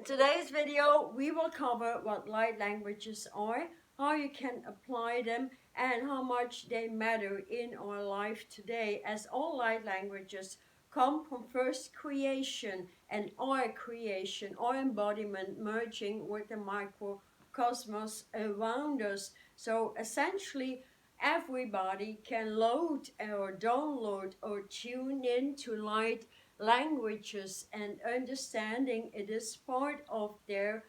In today's video, we will cover what light languages are, how you can apply them, and how much they matter in our life today, as all light languages come from first creation and our creation, our embodiment merging with the microcosmos around us. So essentially, everybody can load or download or tune into light languages, and understanding it is part of their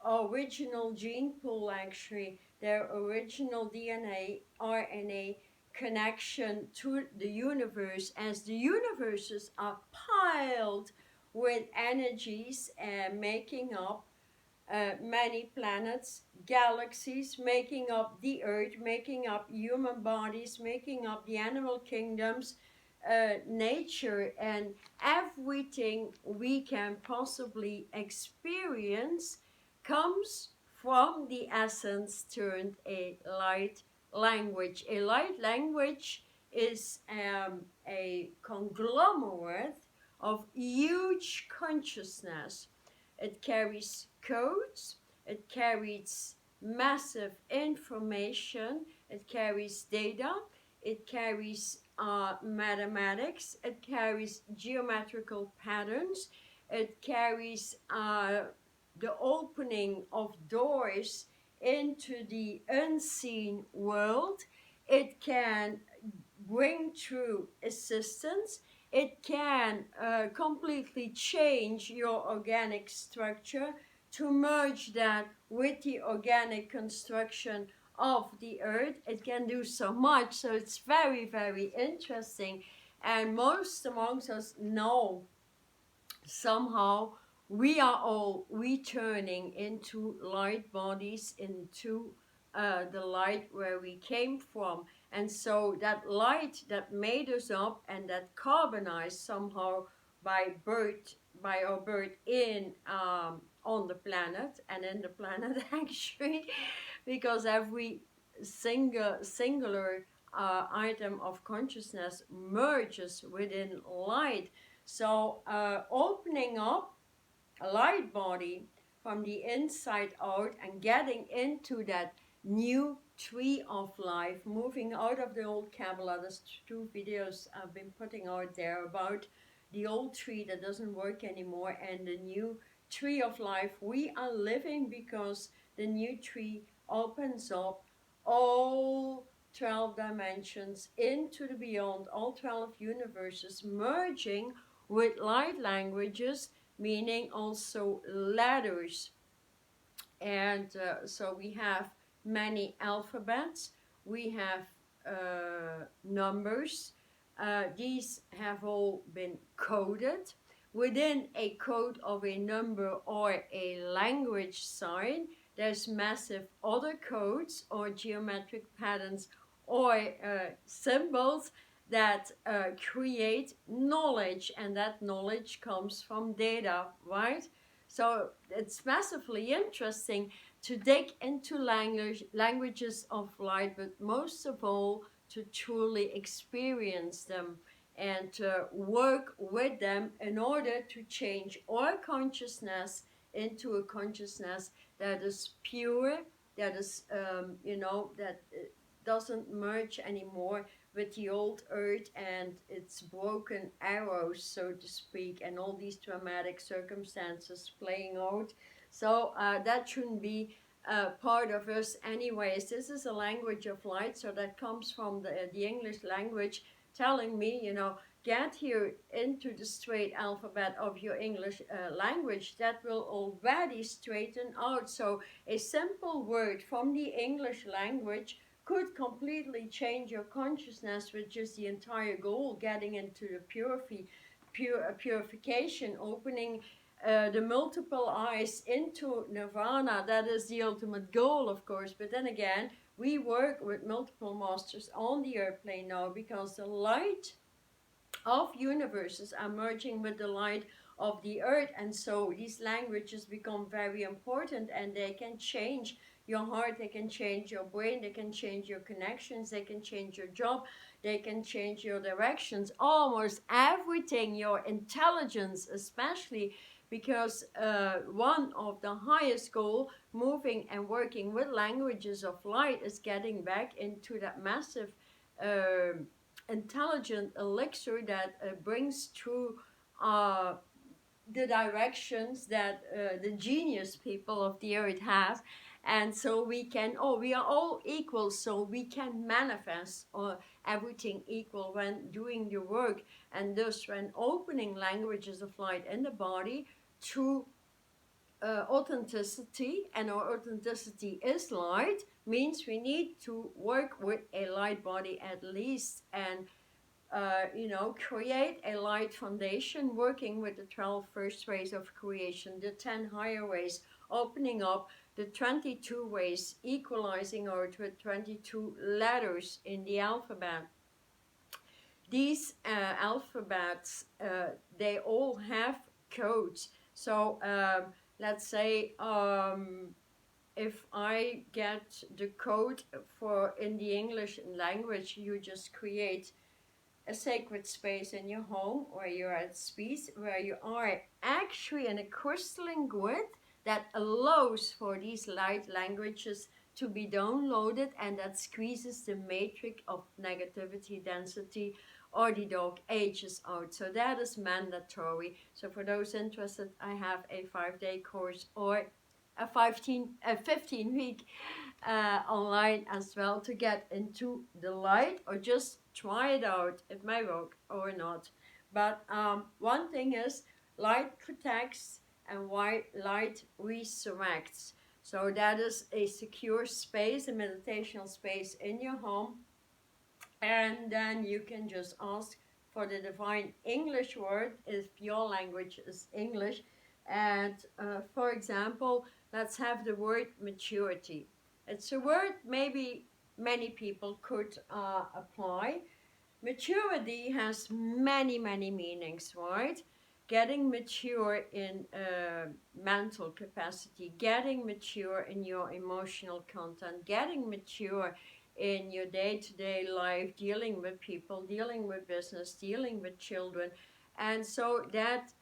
original gene pool, actually their original DNA RNA connection to the universe, as the universes are piled with energies and making up many planets, galaxies, making up the earth, making up human bodies, making up the animal kingdoms, nature, and everything we can possibly experience comes from the essence turned a light language. A light language is a conglomerate of huge consciousness. It carries codes, it carries massive information, it carries data, it carries mathematics, it carries geometrical patterns, it carries the opening of doors into the unseen world. It can bring through assistance. It can completely change your organic structure to merge that with the organic construction of the earth. It can do so much, so it's very, very interesting. And most amongst us know somehow we are all returning into light bodies, into the light where we came from. And so that light that made us up and that carbonized somehow by birth, by our birth in on the planet and in the planet actually, because every singular item of consciousness merges within light. So opening up a light body from the inside out and getting into that new tree of life, moving out of the old Kabbalah. There's 2 videos I've been putting out there about the old tree that doesn't work anymore and the new tree of life we are living, because the new tree opens up all 12 dimensions into the beyond, all 12 universes, merging with light languages, meaning also letters. And so we have many alphabets, we have numbers. These have all been coded. Within a code of a number or a language sign, there's massive other codes or geometric patterns or symbols that create knowledge, and that knowledge comes from data, right? So it's massively interesting to dig into languages of light, but most of all to truly experience them and to work with them in order to change our consciousness into a consciousness that is pure, that is, that doesn't merge anymore with the old earth and its broken arrows, so to speak, and all these dramatic circumstances playing out. So that shouldn't be part of us anyways. This is a language of light, so that comes from the English language telling me, get here into the straight alphabet of your English language. That will already straighten out. So a simple word from the English language could completely change your consciousness, which is the entire goal, getting into the purification, opening the multiple eyes into nirvana. That is the ultimate goal, of course. But then again, we work with multiple masters on the earth plane now, because the light of universes are merging with the light of the earth, and so these languages become very important, and they can change your heart, they can change your brain, they can change your connections, they can change your job, they can change your directions, almost everything, your intelligence especially, because one of the highest goal moving and working with languages of light is getting back into that massive intelligent elixir that brings through uh, the directions that the genius people of the earth have. And so we can, oh, we are all equal, so we can manifest everything equal when doing the work, and thus when opening languages of light in the body to authenticity. And our authenticity is light, means we need to work with a light body at least, and create a light foundation, working with the 12 first ways of creation, the 10 higher ways, opening up the 22 ways, equalizing our 22 letters in the alphabet. These alphabets, they all have codes. So let's say if I get the code for in the English language, you just create a sacred space in your home where you're at peace, where you are actually in a crystalline grid that allows for these light languages to be downloaded, and that squeezes the matrix of negativity density or the dark ages out. So that is mandatory. So for those interested, I have a 5-day course or a 15-week online as well to get into the light, or just try it out. It may work or not. But one thing is, light protects and white light resurrects. So that is a secure space, a meditational space in your home. And then you can just ask for the divine English word if your language is English. And for example, let's have the word maturity. It's a word maybe many people could apply. Maturity has many, many meanings, right? Getting mature in mental capacity, getting mature in your emotional content, getting mature in your day-to-day life, dealing with people, dealing with business, dealing with children. And so that,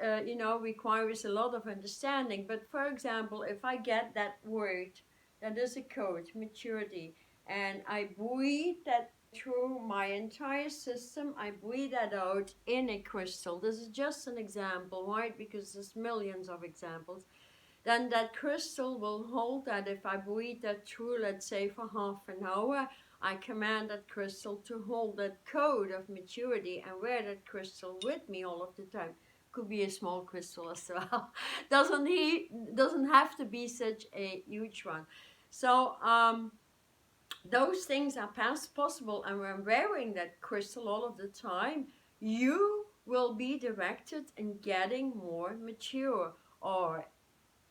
requires a lot of understanding. But for example, if I get that word, that is a code, maturity, and I breathe that through my entire system, I breathe that out in a crystal. This is just an example, right? Because there's millions of examples. Then that crystal will hold that. If I breathe that through, let's say for half an hour, I command that crystal to hold that code of maturity and wear that crystal with me all of the time. Could be a small crystal as well. Doesn't have to be such a huge one. So those things are possible, and when wearing that crystal all of the time, you will be directed in getting more mature. Or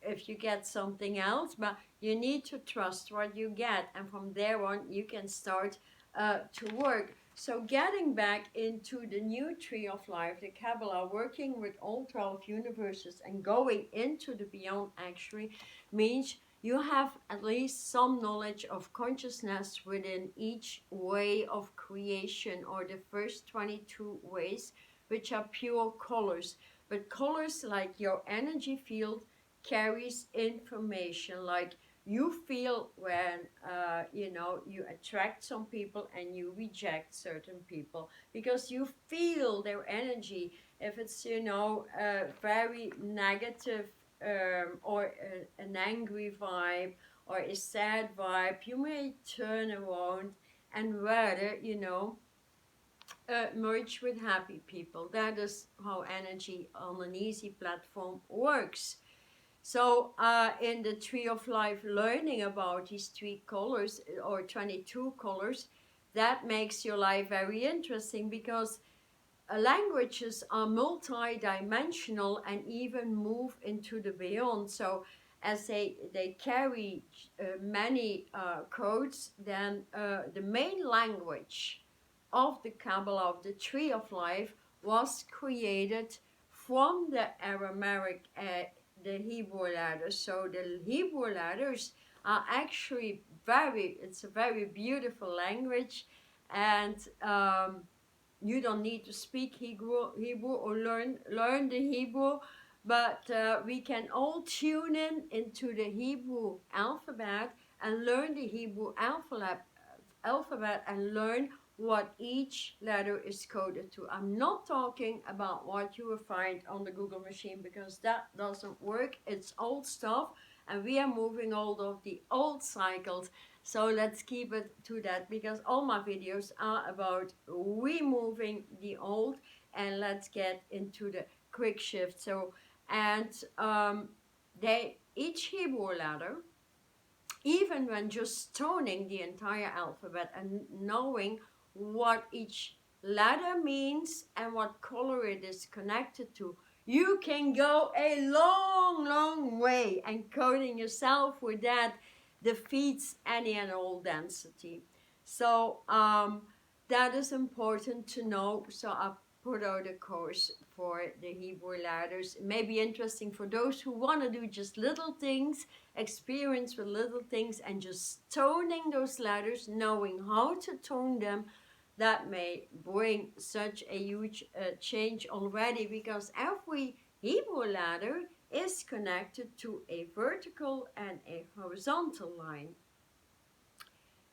if you get something else, but you need to trust what you get, and from there on you can start to work. So getting back into the new tree of life, the Kabbalah, working with all 12 universes and going into the beyond actually means you have at least some knowledge of consciousness within each way of creation, or the first 22 ways, which are pure colors. But colors like your energy field carries information, like you feel when you attract some people and you reject certain people, because you feel their energy. If it's very negative, or an angry vibe or a sad vibe, you may turn around and rather merge with happy people. That is how energy on an easy platform works. So in the Tree of Life, learning about these 3 colors or 22 colors, that makes your life very interesting, because languages are multi-dimensional and even move into the beyond. So as they carry many codes, then the main language of the Kabbalah, of the Tree of Life, was created from the Aramaic, the Hebrew letters. So the Hebrew letters are actually it's a very beautiful language, and you don't need to speak Hebrew or learn the Hebrew, But we can all tune in into the Hebrew alphabet and learn the Hebrew alphabet and learn what each letter is coded to. I'm not talking about what you will find on the Google machine, because that doesn't work. It's old stuff, and we are moving all of the old cycles. So let's keep it to that, because all my videos are about removing the old, and let's get into the quick shift. So, and each Hebrew letter, even when just toning the entire alphabet and knowing what each letter means and what color it is connected to, you can go a long, long way, and coding yourself with that defeats any and all density. So that is important to know. So I put out a course for the Hebrew letters. It may be interesting for those who want to do just little things, experience with little things, and just toning those letters, knowing how to tone them. That may bring such a huge change already, because every Hebrew letter is connected to a vertical and a horizontal line,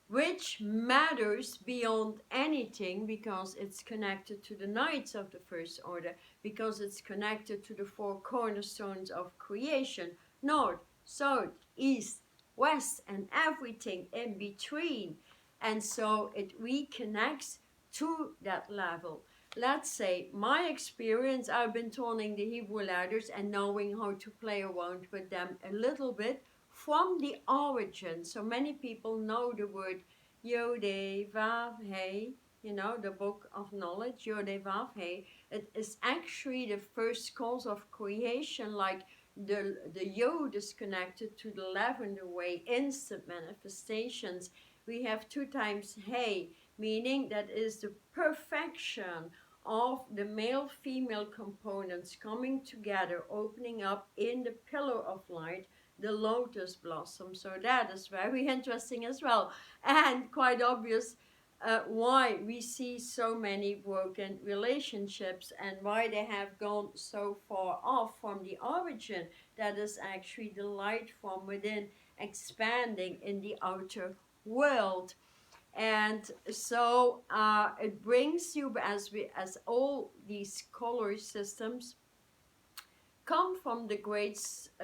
which matters beyond anything, because it's connected to the knights of the first order, because it's connected to the four cornerstones of creation: north, south, east, west, and everything in between. And so it reconnects to that level. Let's say my experience, I've been toning the Hebrew letters and knowing how to play around with them a little bit from the origin. So many people know the word Yod, Vav, Hey, you know, the book of knowledge, Yod, Vav, Hey. It is actually the first cause of creation, like the Yod is connected to the lavender way, instant manifestations. We have 2 times Hey, meaning that is the perfection of the male-female components coming together, opening up in the pillar of light, the lotus blossom. So that is very interesting as well, and quite obvious why we see so many broken relationships and why they have gone so far off from the origin. That is actually the light from within expanding in the outer world. And so it brings you, as all these color systems come from the great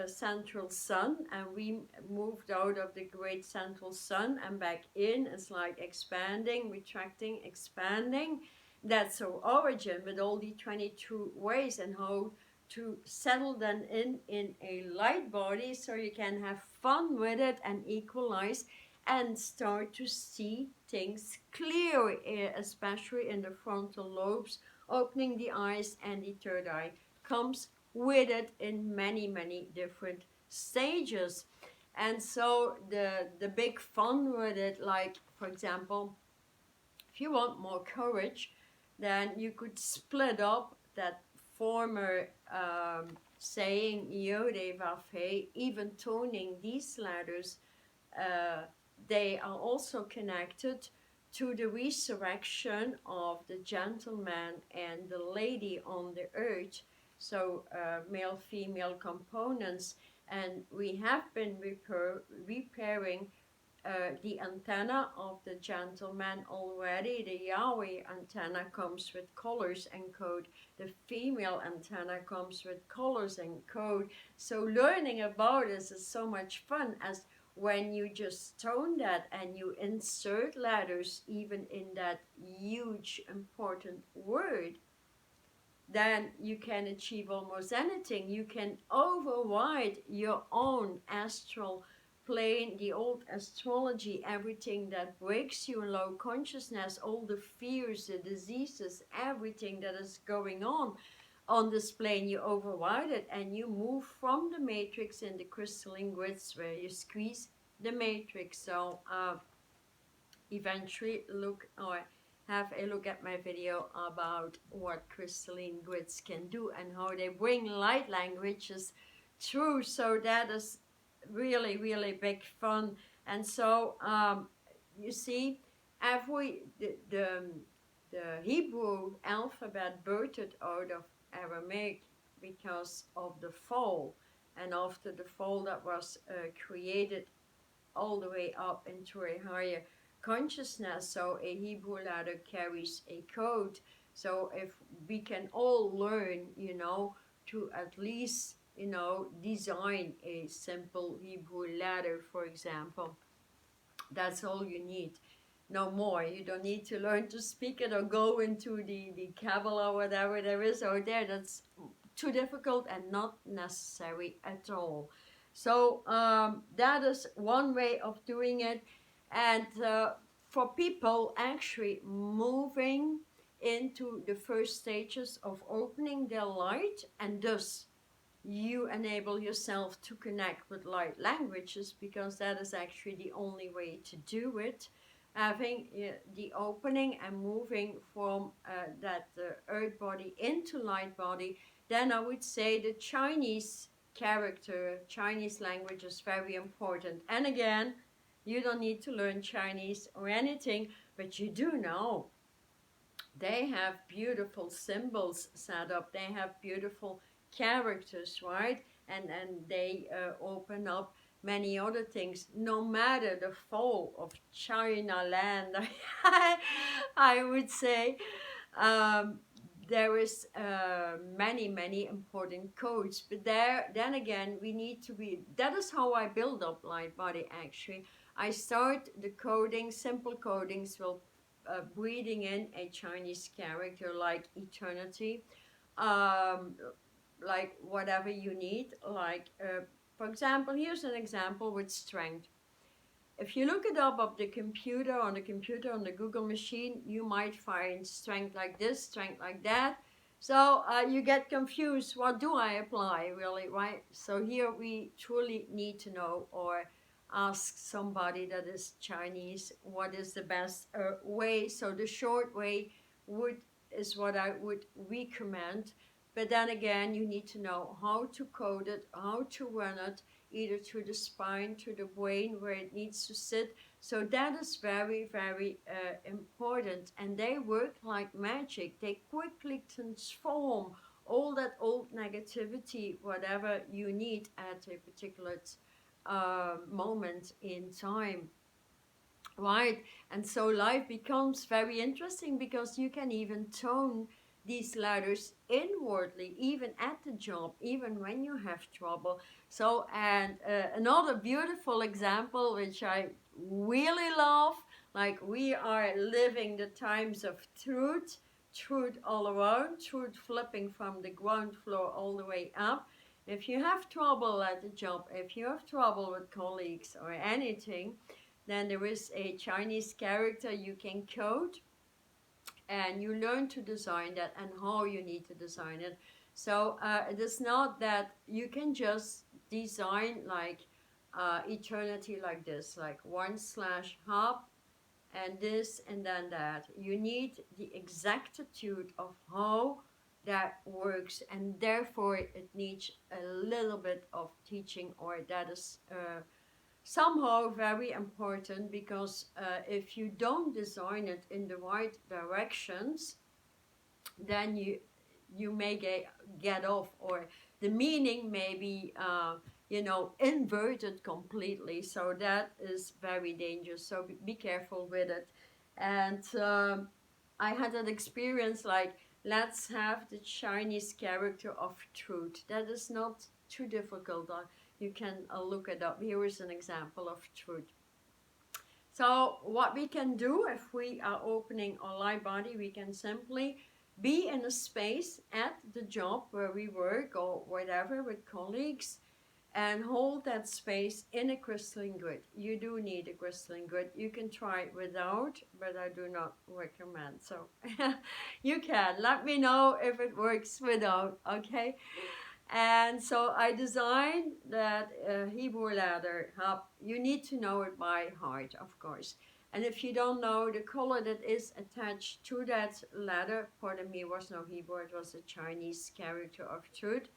central sun, and we moved out of the great central sun and back in. It's like expanding, retracting, expanding. That's our origin, with all the 22 ways and how to settle them in a light body, so you can have fun with it and equalize and start to see things clear, especially in the frontal lobes. Opening the eyes, and the third eye comes with it in many, many different stages. And so the big fun with it, like for example, if you want more courage, then you could split up that former saying Yod, Vav, He, even toning these letters. They are also connected to the resurrection of the gentleman and the lady on the earth. So male-female components, and we have been repairing the antenna of the gentleman already. The Yahweh antenna comes with colors and code. The female antenna comes with colors and code. So learning about this is so much fun, as when you just tone that and you insert letters even in that huge important word, then you can achieve almost anything. You can override your own astral plane, the old astrology, everything that breaks you in low consciousness, all the fears, the diseases, everything that is going on this plane. You override it and you move from the matrix in the crystalline grids, where you squeeze the matrix. So eventually have a look at my video about what crystalline grids can do and how they bring light languages through. So that is really, really big fun. And so you see, the Hebrew alphabet birthed out of Aramaic, because of the fall. And after the fall that was created all the way up into a higher consciousness. So a Hebrew letter carries a code. So if we can all learn, you know, to at least, you know, design a simple Hebrew letter, for example, that's all you need. No more. You don't need to learn to speak it or go into the Kabbalah, whatever there is out there. That's too difficult and not necessary at all. So that is one way of doing it. And for people actually moving into the first stages of opening their light, and thus you enable yourself to connect with light languages, because that is actually the only way to do it. Having the opening and moving from that earth body into light body, then I would say the Chinese character, Chinese language is very important. And again, you don't need to learn Chinese or anything, but you do know they have beautiful symbols set up. They have beautiful characters, right? And they open up many other things. No matter the fall of China land, I would say, um, there is many important codes. But then again, we need to be. That is how I build up light body. Actually, I start the coding, simple codings will. Breathing in a Chinese character like eternity, um, like whatever you need. Like, for example, here's an example with strength. If you look it up on the computer, on the Google machine, you might find strength like this, strength like that. So you get confused. What do I apply, really, right? So here we truly need to know, or ask somebody that is Chinese, what is the best way. So the short way is what I would recommend. But then again, you need to know how to code it, how to run it, either through the spine, through the brain, where it needs to sit. So that is very important. And they work like magic. They quickly transform all that old negativity, whatever you need at a particular moment in time, right? And so life becomes very interesting, because you can even tone these letters inwardly, even at the job, even when you have trouble. So, and another beautiful example, which I really love, like we are living the times of truth, truth all around, truth flipping from the ground floor all the way up. If you have trouble at the job, if you have trouble with colleagues or anything, then there is a Chinese character you can code, and you learn to design that and how you need to design it. So it is not that you can just design like eternity like this, like 1/hop and this and then that. You need the exactitude of how that works, and therefore it needs a little bit of teaching, or that is somehow very important, because if you don't design it in the right directions, then you may get off, or the meaning may be you know, inverted completely. So that is very dangerous. So be careful with it. And I had an experience like, let's have the Chinese character of truth. That is not too difficult. You can look it up. Here is an example of truth. So what we can do if we are opening our light body, we can simply be in a space at the job where we work or whatever with colleagues, and hold that space in a crystalline grid. You do need a crystalline grid. You can try it without, but I do not recommend. So you can let me know if it works without, okay? And so I designed that Hebrew letter. You need to know it by heart, of course. And if you don't know the color that is attached to that letter, pardon me, it was no Hebrew, it was a Chinese character of truth.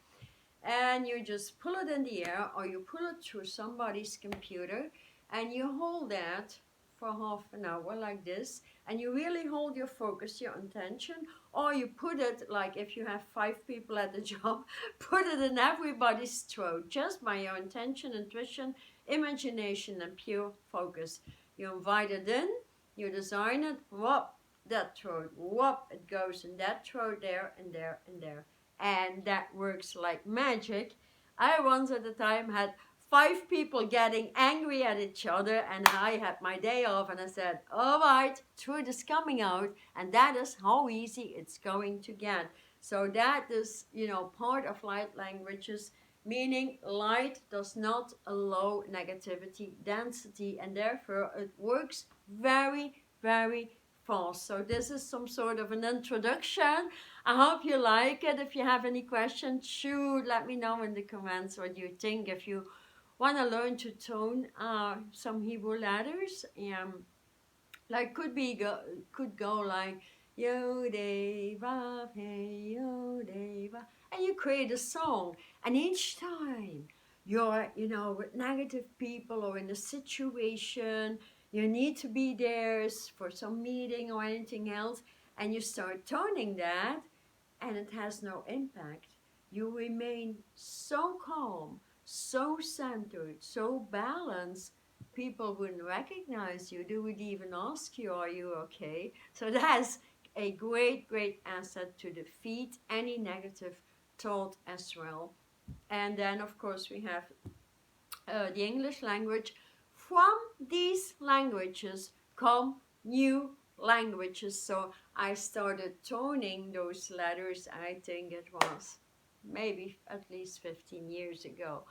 And you just pull it in the air, or you pull it through somebody's computer, and you hold that for half an hour like this, and you really hold your focus, your intention, or you put it, like if you have 5 people at the job, put it in everybody's throat, just by your intention, intuition, imagination, and pure focus. You invite it in, you design it, whoop, that throat, whoop, it goes in that throat, there and there and there. And that works like magic. I once at a time had 5 people getting angry at each other, and I had my day off, and I said, all right, truth is coming out, and that is how easy it's going to get. So that is, part of light languages, meaning light does not allow negativity density, and therefore it works very, very fast. So this is some sort of an introduction. I hope you like it. If you have any questions, shoot, let me know in the comments what you think. If you want to learn to tone some Hebrew letters, like could go like Yodei Vav Hey Yodei Vav, and you create a song, and each time you're with negative people or in a situation you need to be there for some meeting or anything else, and you start toning that, and it has no impact. You remain so calm, so centered, so balanced, people wouldn't recognize you. They would even ask you, are you okay? So that's a great, great asset to defeat any negative thought as well. And then, of course, we have the English language. From these languages come new languages. So I started toning those letters, I think it was maybe at least 15 years ago.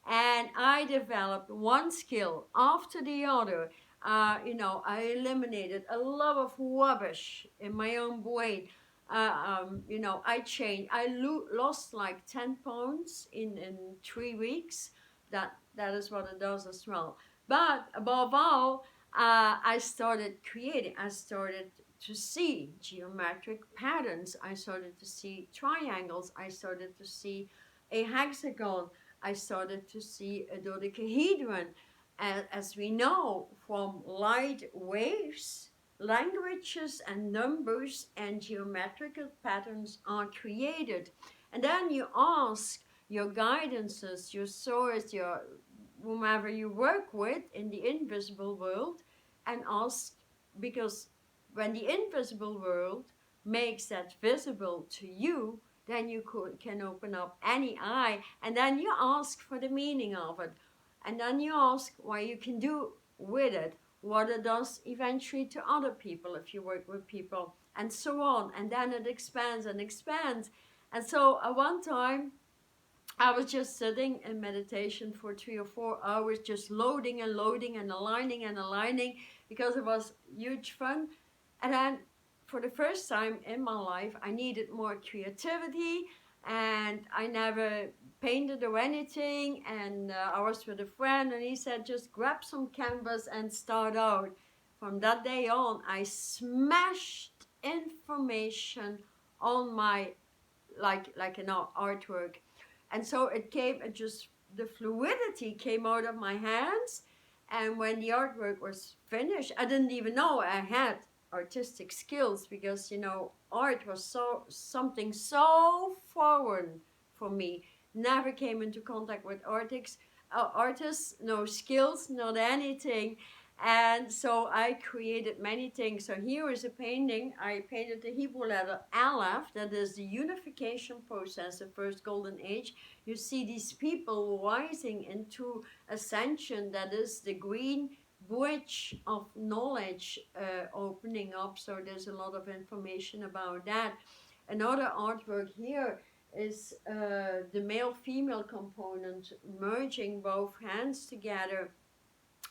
And I developed one skill after the other. I eliminated a lot of rubbish in my own brain. I changed. I lost like 10 pounds in 3 weeks. That is what it does as well. But above all, I started creating. I started to see geometric patterns. I started to see triangles. I started to see a hexagon. I started to see a dodecahedron. As we know from light waves, languages and numbers and geometrical patterns are created. And then you ask your guidances, your source, your whomever you work with in the invisible world, and ask, because when the invisible world makes that visible to you, then you can open up any eye, and then you ask for the meaning of it, and then you ask what you can do with it, what it does eventually to other people if you work with people, and so on. And then it expands and expands. And so at one time I was just sitting in meditation for 3 or 4 hours, just loading and loading and aligning, because it was huge fun. And then for the first time in my life, I needed more creativity, and I never painted or anything. And I was with a friend, and he said, just grab some canvas and start out. From that day on, I smashed information on my, like an artwork. And so the fluidity came out of my hands. And when the artwork was finished, I didn't even know I had artistic skills, because art was something so foreign for me. Never came into contact with artists, no skills, not anything. And so I created many things. So here is a painting. I painted the Hebrew letter Aleph. That is the unification process, the first golden age. You see these people rising into ascension. That is the green bridge of knowledge opening up. So there's a lot of information about that. Another artwork here is the male-female component merging both hands together,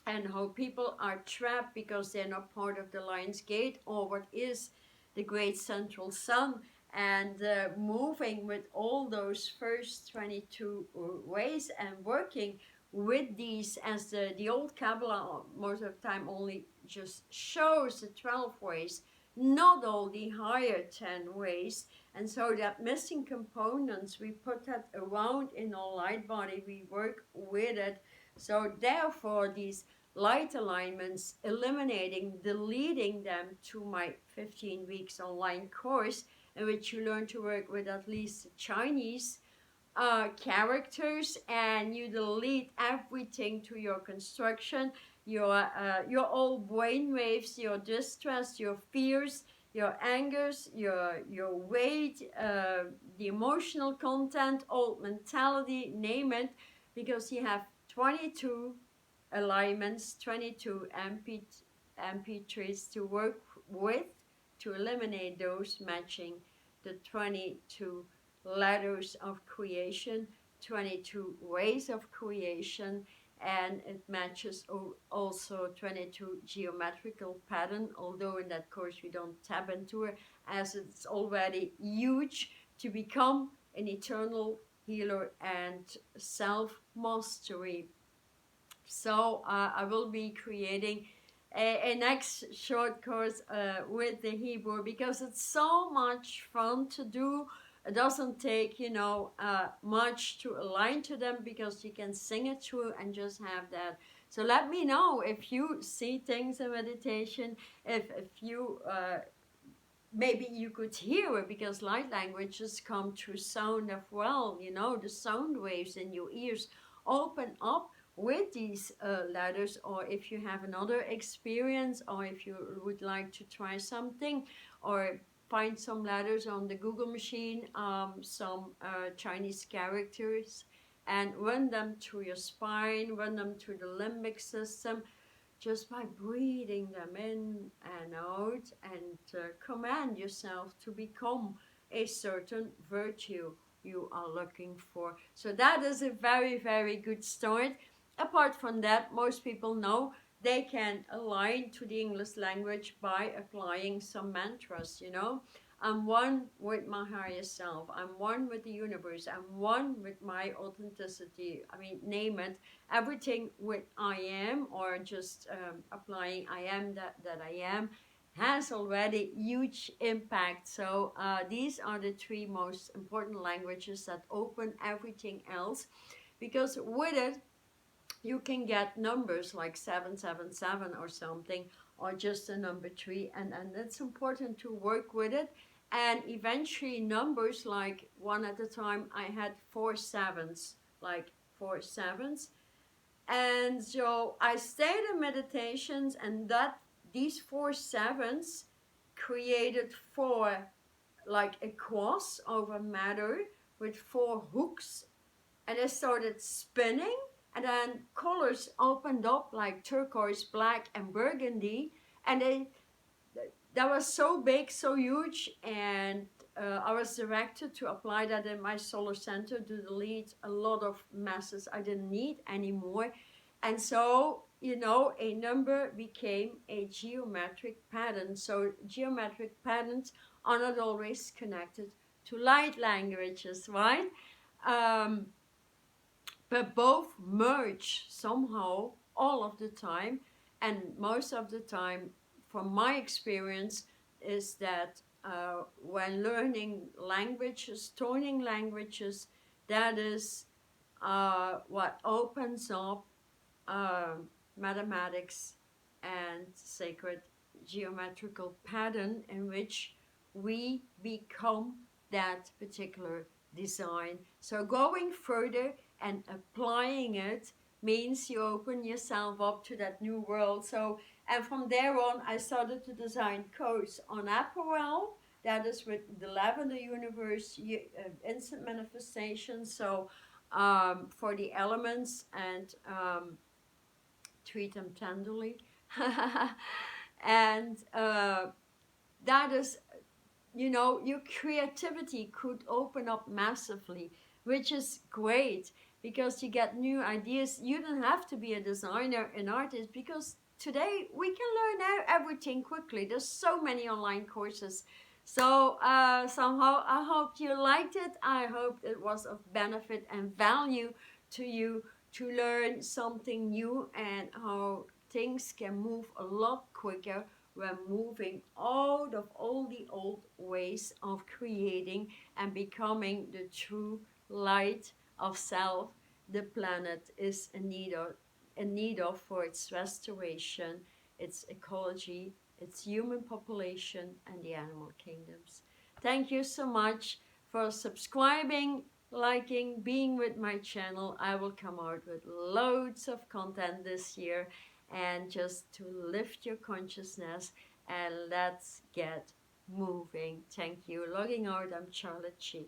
and how people are trapped because they're not part of the Lion's Gate, or what is the great central sun, and moving with all those first 22 ways, and working with these, as the old Kabbalah most of the time only just shows the 12 ways, not all the higher 10 ways. And so that missing components, we put that around in our light body, we work with it. So therefore these light alignments, eliminating, deleting them to my 15 weeks online course in which you learn to work with at least Chinese characters, and you delete everything to your construction, your old brain waves, your distress, your fears, your angers, your weight, the emotional content, old mentality, name it, because you have 22 alignments, 22 MP3s to work with to eliminate those matching the 22 letters of creation, 22 ways of creation, and it matches also 22 geometrical pattern, although in that course we don't tap into it, as it's already huge to become an eternal healer and self-mastery. So I will be creating a next short course with the Hebrew, because it's so much fun to do. It doesn't take, much to align to them, because you can sing it through and just have that. So let me know if you see things in meditation, if you maybe you could hear it, because light languages come through sound as well. The sound waves in your ears open up with these letters, or if you have another experience, or if you would like to try something, or find some letters on the Google machine, some Chinese characters, and run them through your spine, run them through the limbic system, just by breathing them in and out, and command yourself to become a certain virtue you are looking for. So that is a very, very good start. Apart from that, most people know they can align to the English language by applying some mantras. I'm one with my higher self. I'm one with the universe. I'm one with my authenticity. I mean, name it. Everything with I am, or just applying I am that I am, has already huge impact. So these are the three most important languages that open everything else, because with it you can get numbers like 777 or something, or just a number 3, and it's important to work with it. And eventually numbers like one at a time, I had 4 sevens, like 4 sevens. And so I stayed in meditations, and that these 4 sevens created 4, like a cross over matter with 4 hooks, and I started spinning, and then colors opened up like turquoise, black, and burgundy, and that was so big, so huge, and I was directed to apply that in my solar center to delete a lot of masses I didn't need anymore. And so, a number became a geometric pattern. So geometric patterns are not always connected to light languages, right? Um, but both merge somehow all of the time, and most of the time, from my experience, is that when learning languages, toning languages, that is what opens up uh, mathematics and sacred geometrical pattern, in which we become that particular design. So going further and applying it means you open yourself up to that new world. So, and from there on, I started to design codes on apparel. That is with the Lavender Universe, instant manifestation. So for the elements, and treat them tenderly. And that is, your creativity could open up massively, which is great, because you get new ideas. You don't have to be a designer, an artist, because today we can learn everything quickly. There's so many online courses. So somehow I hope you liked it. I hope it was of benefit and value to you, to learn something new, and how things can move a lot quicker when moving out of all the old ways of creating and becoming the true light of self the planet is in need of. in need of for its restoration, its ecology, its human population, and the animal kingdoms. Thank you so much for subscribing, liking, being with my channel. I will come out with loads of content this year, and just to lift your consciousness, and let's get moving. Thank you. Logging out, I'm Charlotte Chi.